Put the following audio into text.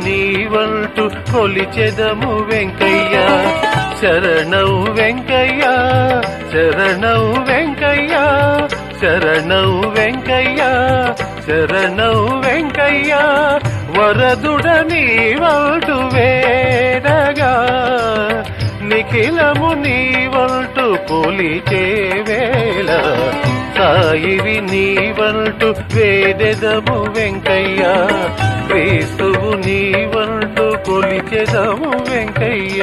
నీవంటూ కొలిచెదము వెంకయ్య. శరణౌ వెంకయ్య శరణౌ వెంకయ్య శరణౌ వెంకయ్య శరణౌ వెంకయ్య. వరదుడ నీవంటూ వేడగా నిఖిలము నీవంటూ కొలిచే వేళ సాయివి నీవంటూ వేదెదము వెంకయ్య. క్రీస్తువు నీవంటూ కొలిచెదము వెంకయ్య.